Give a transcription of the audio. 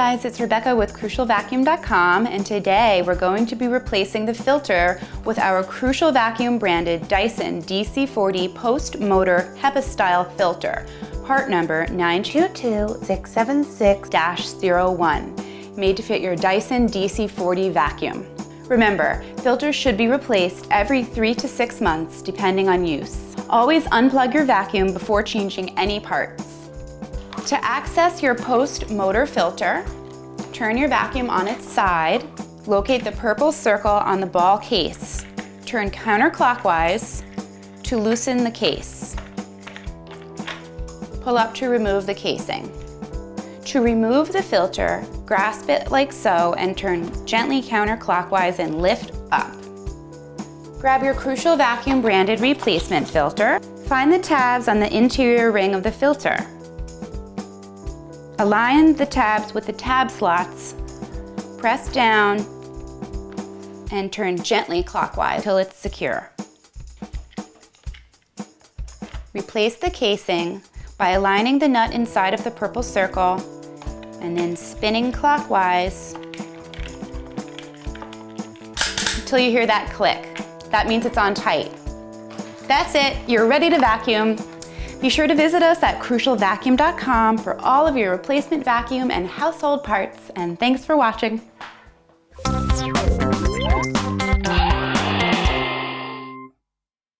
guys, it's Rebecca with CrucialVacuum.com, and today we're going to be replacing the filter with our Crucial Vacuum branded Dyson DC40 post-motor HEPA-style filter, part number 922676-01, made to fit your Dyson DC40 vacuum. Remember, filters should be replaced every 3 to 6 months depending on use. Always unplug your vacuum before changing any parts. To access your post-motor filter, turn your vacuum on its side, locate the purple circle on the ball case. Turn counterclockwise to loosen the case. Pull up to remove the casing. To remove the filter, grasp it like so and turn gently counterclockwise and lift up. Grab your Crucial Vacuum branded replacement filter. Find the tabs on the interior ring of the filter. Align the tabs with the tab slots, press down, and turn gently clockwise until it's secure. Replace the casing by aligning the nut inside of the purple circle and then spinning clockwise until you hear that click. That means it's on tight. That's it, you're ready to vacuum. Be sure to visit us at CrucialVacuum.com for all of your replacement vacuum and household parts, and thanks for watching.